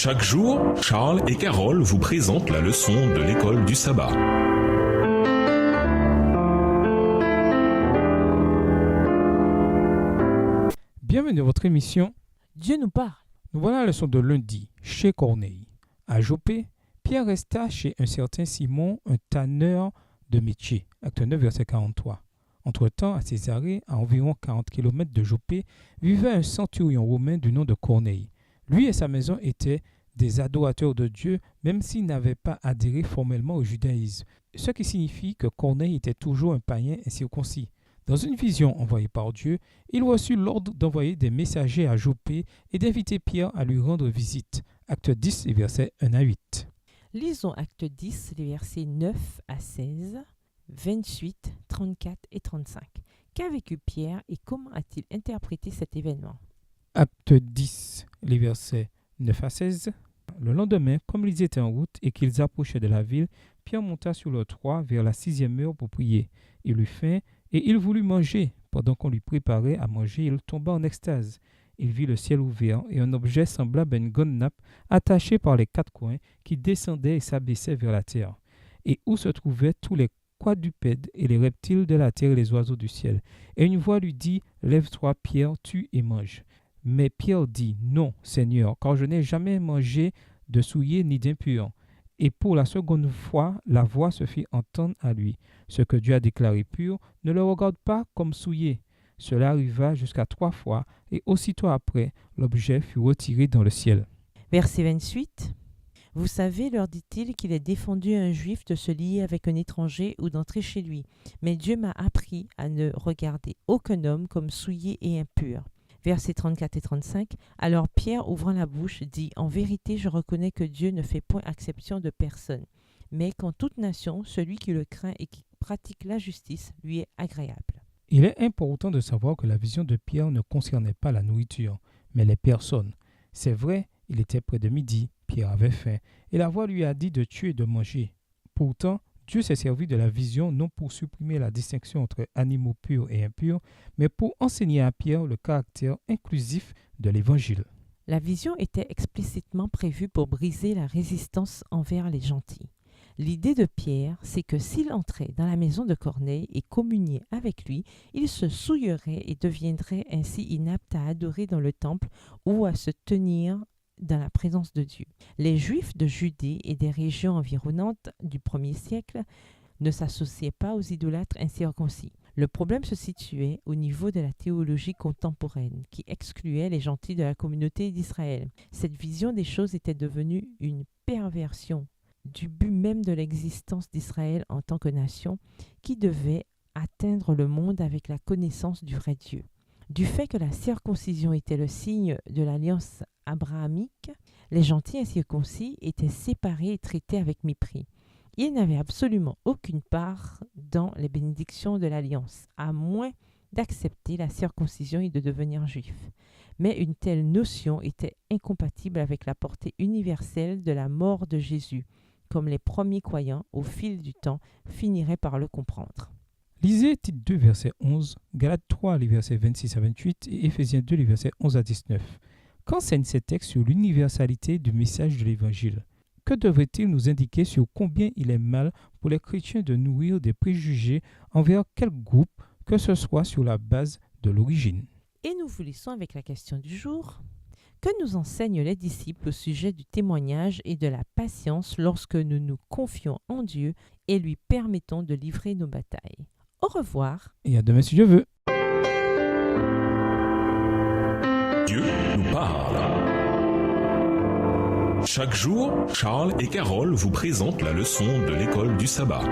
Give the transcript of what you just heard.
Chaque jour, Charles et Carole vous présentent la leçon de l'école du sabbat. Bienvenue dans votre émission Dieu nous parle. Nous voilà à la leçon de lundi, chez Corneille. À Joppé, Pierre resta chez un certain Simon, un tanneur de métier. Acte 9, verset 43. Entre-temps, à Césarée, à environ 40 km de Joppé, vivait un centurion romain du nom de Corneille. Lui et sa maison étaient des adorateurs de Dieu, même s'ils n'avaient pas adhéré formellement au judaïsme, ce qui signifie que Corneille était toujours un païen incirconcis. Dans une vision envoyée par Dieu, il reçut l'ordre d'envoyer des messagers à Joppé et d'inviter Pierre à lui rendre visite. Acte 10, versets 1 à 8. Lisons Acte 10, les versets 9 à 16, 28, 34 et 35. Qu'a vécu Pierre et comment a-t-il interprété cet événement? Acte 10, les versets 9 à 16. Le lendemain, comme ils étaient en route et qu'ils approchaient de la ville, Pierre monta sur le toit vers la 6e heure pour prier. Il eut faim et il voulut manger. Pendant qu'on lui préparait à manger, il tomba en extase. Il vit le ciel ouvert et un objet semblable à une grande nappe attachée par les quatre coins qui descendait et s'abaissait vers la terre, et où se trouvaient tous les quadrupèdes et les reptiles de la terre et les oiseaux du ciel. Et une voix lui dit, « Lève-toi, Pierre, tue et mange. » Mais Pierre dit, « Non, Seigneur, car je n'ai jamais mangé de souillé ni d'impur. » Et pour la seconde fois, la voix se fit entendre à lui. « Ce que Dieu a déclaré pur, ne le regarde pas comme souillé. » Cela arriva jusqu'à 3 fois, et aussitôt après, l'objet fut retiré dans le ciel. Verset 28. Vous savez, leur dit-il, qu'il est défendu à un juif de se lier avec un étranger ou d'entrer chez lui. Mais Dieu m'a appris à ne regarder aucun homme comme souillé et impur. Versets 34 et 35. Alors Pierre, ouvrant la bouche, dit, « En vérité, je reconnais que Dieu ne fait point exception de personne, mais qu'en toute nation, celui qui le craint et qui pratique la justice lui est agréable. » Il est important de savoir que la vision de Pierre ne concernait pas la nourriture, mais les personnes. C'est vrai, il était près de midi, Pierre avait faim, et la voix lui a dit de tuer et de manger. Pourtant, Dieu s'est servi de la vision non pour supprimer la distinction entre animaux purs et impurs, mais pour enseigner à Pierre le caractère inclusif de l'Évangile. La vision était explicitement prévue pour briser la résistance envers les gentils. L'idée de Pierre, c'est que s'il entrait dans la maison de Corneille et communiait avec lui, il se souillerait et deviendrait ainsi inapte à adorer dans le temple ou à se tenir dans la présence de Dieu. Les Juifs de Judée et des régions environnantes du 1er siècle ne s'associaient pas aux idolâtres incirconcis. Le problème se situait au niveau de la théologie contemporaine, qui excluait les gentils de la communauté d'Israël. Cette vision des choses était devenue une perversion du but même de l'existence d'Israël en tant que nation, qui devait atteindre le monde avec la connaissance du vrai Dieu. Du fait que la circoncision était le signe de l'alliance abrahamique, les gentils incirconcis étaient séparés et traités avec mépris. Ils n'avaient absolument aucune part dans les bénédictions de l'alliance, à moins d'accepter la circoncision et de devenir juifs. Mais une telle notion était incompatible avec la portée universelle de la mort de Jésus, comme les premiers croyants, au fil du temps, finiraient par le comprendre. Lisez Tite 2, verset 11, Galates 3, les versets 26 à 28 et Éphésiens 2, les versets 11 à 19. Qu'enseignent ces textes sur l'universalité du message de l'Évangile? Que devrait-il nous indiquer sur combien il est mal pour les chrétiens de nourrir des préjugés envers quel groupe, que ce soit sur la base de l'origine? Et nous vous laissons avec la question du jour. Que nous enseignent les disciples au sujet du témoignage et de la patience lorsque nous nous confions en Dieu et lui permettons de livrer nos batailles? Au revoir. Et à demain si Dieu veut. Dieu nous parle. Chaque jour, Charles et Carole vous présentent la leçon de l'école du sabbat.